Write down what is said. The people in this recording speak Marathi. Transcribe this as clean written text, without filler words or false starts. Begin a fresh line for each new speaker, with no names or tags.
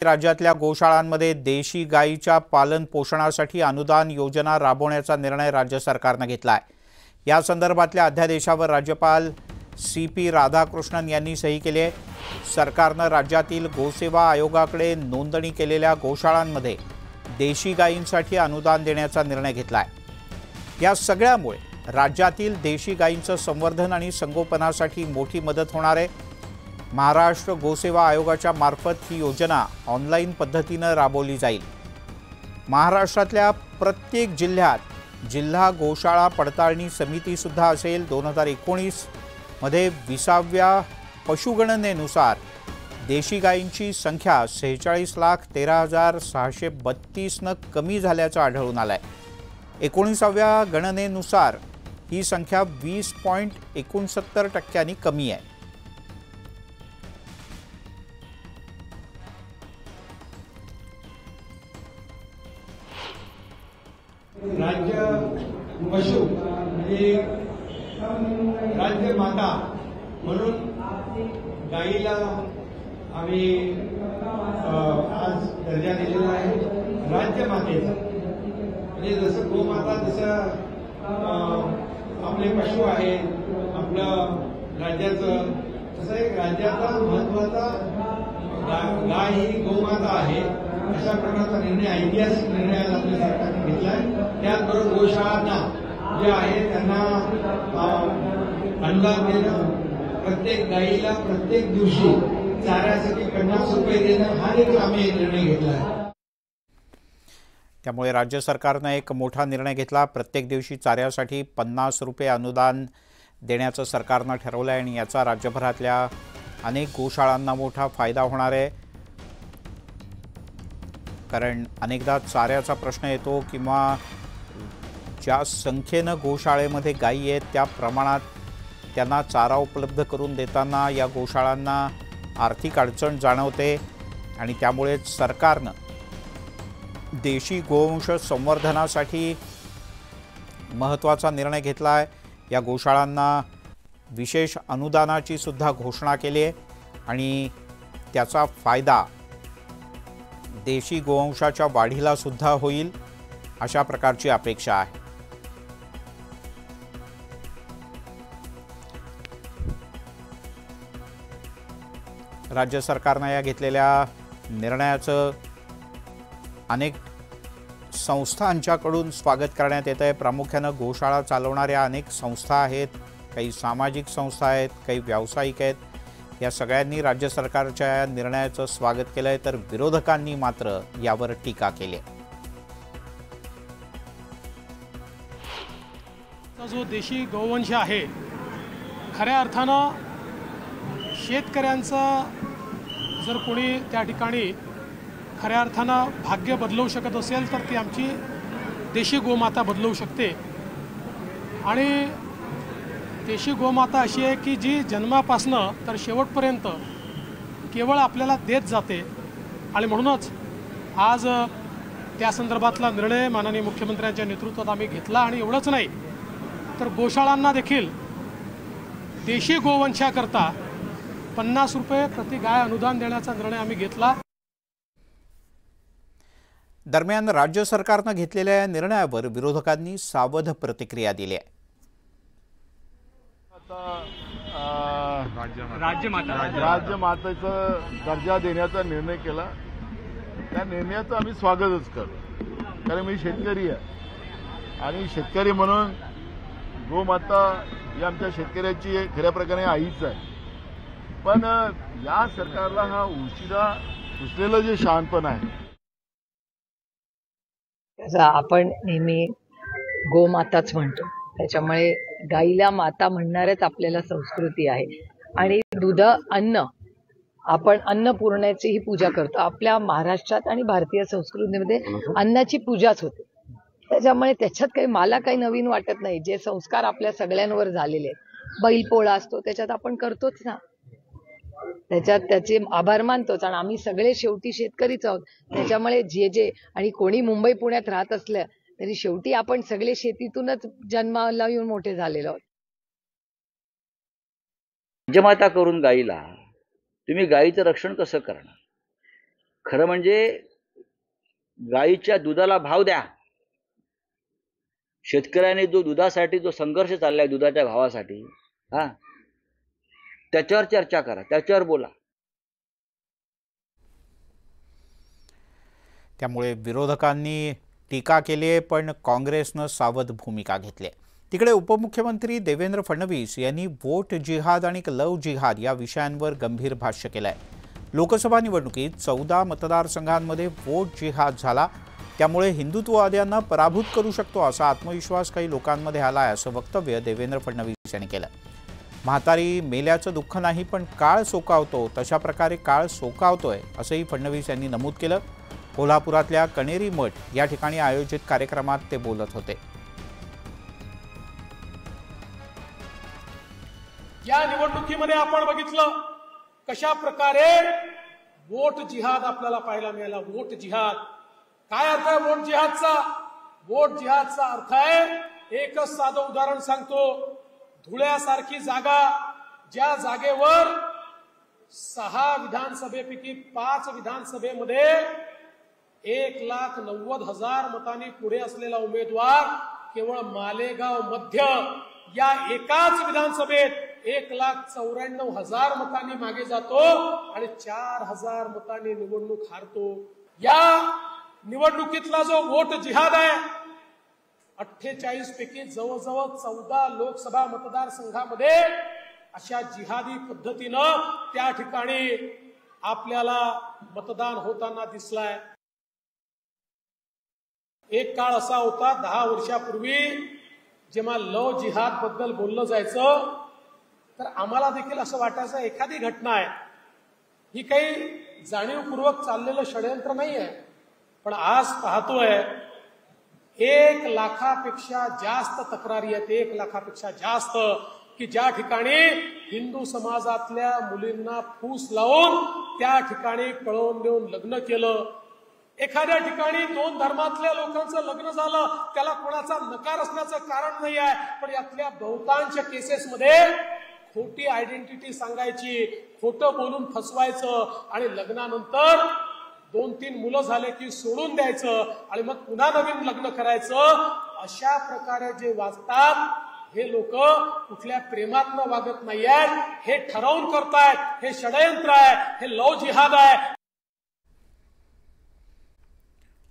राज्यातल्या गोशाळांमध्ये देशी गायीच्या पालन पोषणासाठी अनुदान योजना राबवण्याचा निर्णय राज्य सरकारने घेतला आहे। या संदर्भातल्या अध्यादेशावर राज्यपाल CP राधाकृष्णन यांनी सही केली आहे। सरकारने राज्यातील गोसेवा आयोगाकडे नोंदणी केलेल्या गोशाळांमध्ये देशी गायींसाठी अनुदान देण्याचा निर्णय घेतला आहे। या सगळ्यामुळे राज्यातील देशी गायींचं संवर्धन आणि संगोपनासाठी मोठी मदत होणार आहे। महाराष्ट्र गोसेवा आयोगाच्या मार्फत ही योजना ऑनलाईन पद्धतीने राबवली जाईल। महाराष्ट्रातल्या प्रत्येक जिल्ह्यात जिल्हा गोशाळा पडताळणी समिती सुद्धा असेल। 2019 मध्ये 20व्या पशुगणनेनुसार देशी गायींची संख्या 46,13,632 न कमी झाल्याचं आढळून आलंय। 19व्या गणनेनुसार ही संख्या 20.69% कमी आहे।
राज्य पशु म्हणजे राज्य माता म्हणून गाईला आम्ही आज दर्जा दिलेला आहे राज्य मातेचा। म्हणजे जसं गोमाता जसं आपले पशु आहे आपलं राज्याचं, तसं एक राज्याचा महत्वाचा गाय ही गोमाता आहे। अशा प्रकारचा निर्णय ऐतिहासिक निर्णय आज आपल्या सरकारने घेतलाय। त्याचबरोबर गोशाळांना जे आहे त्यांना अनुदान देणं, प्रत्येक गायीला प्रत्येक दिवशी चाऱ्यासाठी 50 रुपये देणं, हा देखील आम्ही एक निर्णय घेतला आहे।
त्यामुळे राज्य सरकारने एक मोठा निर्णय घेतला। प्रत्येक दिवशी चाऱ्यासाठी 50 रुपये अनुदान देण्याचं सरकारनं ठरवलं आहे आणि याचा राज्यभरातल्या अनेक गोशाळांना मोठा फायदा होणार आहे। कारण अनेकदा चाऱ्याचा प्रश्न येतो किंवा ज्या संख्येनं गोशाळेमध्ये गायी आहेत त्या प्रमाणात त्यांना चारा उपलब्ध करून देताना या गोशाळांना आर्थिक अडचण जाणवते आणि त्यामुळे सरकारनं देशी गोवंश संवर्धनासाठी महत्त्वाचा निर्णय घेतला आहे। या गोशाळांना विशेष अनुदानाची सुद्धा घोषणा केली आहे आणि त्याचा फायदा देशी गोवंशाच्या वाढीला सुद्धा होईल अशा प्रकारची अपेक्षा आहे। राज्य सरकारने या घेतलेल्या निर्णयाचं अनेक संस्थांच्याकडून स्वागत करण्यात येत आहे। प्रामुख्याने गोशाळा चालवणाऱ्या अनेक संस्था आहेत, काही सामाजिक संस्था आहेत, काही व्यावसायिक आहेत। या सगळ्यांनी राज्य सरकारच्या निर्णयाचं स्वागत केलं आहे, तर विरोधकांनी मात्र यावर टीका केली आहे।
जो देशी गोवंश आहे खऱ्या अर्थानं शेतकऱ्यांचं जर कोणी त्या ठिकाणी खऱ्या अर्थानं भाग्य बदलवू शकत असेल तर ती आमची देशी गोमाता बदलवू शकते। आणि देशी गोमाता अशी आहे की जी जन्मापासनं तर शेवटपर्यंत केवळ आपल्याला देत जाते आणि म्हणूनच आज त्या संदर्भातला निर्णय माननीय मुख्यमंत्र्यांच्या नेतृत्वात आम्ही घेतला। आणि एवढंच नाही तर गोशाळांना देखील देशी गोवंशाकरता 50 रुपये प्रति गाय अनुदान देण्याचा निर्णय आम्ही घेतला।
दरम्यान राज्य सरकारने घेतलेल्या या निर्णयावर विरोधकांनी सावध प्रतिक्रिया दिली आहे।
राज्यमातेचा दर्जा देण्याचा निर्णय केला, त्या निर्णयाचं आम्ही स्वागतच करतो। कारण मी शेतकरी आहे आणि शेतकरी म्हणून गोमाता ही आमच्या शेतकऱ्याची खऱ्या प्रकारे आईच आहे। पण या सरकारला हा उशिरा सुचलेलं जे शहाणपण आहे,
आपण नेहमी गोमाताच म्हणतो, त्याच्यामुळे गाईला माता म्हणणारच आपल्याला संस्कृती आहे। आणि दूध अन्न, आपण अन्नपूर्णेची ही पूजा करतो। आपल्या महाराष्ट्रात आणि भारतीय संस्कृतीमध्ये अन्नाची पूजाच होते। त्याच्यामुळे त्याच्यात काही मला काही नवीन वाटत नाही। जे संस्कार आपल्या सगळ्यांवर झालेले आहेत, बैलपोळा असतो त्याच्यात आपण करतोच ना, त्याच्यात त्याचे आभार मानतोच। आणि आम्ही सगळे शेवटी शेतकरीच आहोत। त्याच्यामुळे जे आणि कोणी मुंबई पुण्यात राहत असलं तरी शेवटी आपण सगळे शेतीतूनच जन्माला येऊन मोठे झालेलो आहोत।
जमाता करून गाईला तुम्ही गाईचं रक्षण कसं करणार? खरं म्हणजे गाईच्या दुधाला भाव द्या. शेतकऱ्याने जो दुधासाठी जो संघर्ष चाललाय दुधाच्या भावासाठी, त्याच्यावर चर्चा करा, त्याच्यावर बोला.
त्यामुळे विरोधकांनी टीका केली आहे, पण काँग्रेसनं सावध भूमिका घेतली. तिकडे उपमुख्यमंत्री देवेंद्र फडणवीस यांनी वोट जिहाद आणि लव जिहाद या विषयांवर गंभीर भाष्य केलं आहे. लोकसभा निवडणुकीत 14 मतदारसंघांमध्ये वोट जिहाद झाला, त्यामुळे हिंदुत्ववाद्यांना पराभूत करू शकतो असा आत्मविश्वास काही लोकांमध्ये आला आहे, असं वक्तव्य देवेंद्र फडणवीस यांनी केलं. म्हातारी मेल्याचं दुःख नाही, पण काळ सोकावतो, तशा प्रकारे काळ सोकावतोय असंही फडणवीस यांनी नमूद केलं. कोल्हापुरातल्या कणेरी मठ या ठिकाणी आयोजित कार्यक्रमात ते बोलत होते.
या निवडणुकीमध्ये आपण बघितलं कशा प्रकारे वोट जिहाद आपल्याला पाहायला मिळाला. वोट जिहाद काय अर्थ आहे वोट जिहादचा? वोट जिहादचा अर्थ आहे, एकच साधं उदाहरण सांगतो. धुळ्यासारखी जागा, ज्या जागेवर 6 विधानसभेपैकी 5 विधानसभेमध्ये 1,90,000 मतांनी पुढे असलेला उमेदवार केवळ मालेगाव मध्य या एकाच विधानसभेत 1,94,000 मतांनी मागे जातो आणि 4,000 मतांनी निवडणूक हारतो. या निवडणुकीतला जो वोट जिहाद आहे, 48 पैकी जवळजवळ 14 लोकसभा मतदारसंघामध्ये अशा जिहादी पद्धतीनं त्या ठिकाणी आपल्याला मतदान होताना दिसलाय. एक काळ असा होता 10 वर्षापूर्वी, जेव्हा लव जिहाद बद्दल बोललं जायचं तर आम्हाला देखील असं वाटायचं एखादी घटना आहे, ही काही जाणीवपूर्वक चाललेलं षडयंत्र नाही आहे. पण आज पाहतोय 1 लाखापेक्षा जास्त तक्रारी आहेत, 1 लाखापेक्षा जास्त, की ज्या ठिकाणी हिंदू समाजातल्या मुलींना फूस लावून त्या ठिकाणी पळवून देऊन लग्न केलं. एखाद्या ठिकाणी 2 धर्मातल्या लोकांचं लग्न झालं, त्याला कोणाचा नकार असण्याचं कारण नाही आहे, पण यातल्या बहुतांश केसेसमध्ये खोटी आयडेंटिटी सांगायची, खोटं बोलून फसवायचं आणि लग्नानंतर 2-3 मुलं झाले की सोडून द्यायचं आणि मग पुन्हा नवीन लग्न करायचं. अशा प्रकारे जे वागतात हे लोक कुठल्या प्रेमातनं वागत नाहीयेत, हे ठरवून करतायत, हे षडयंत्र आहे, हे लव जिहाद आहे.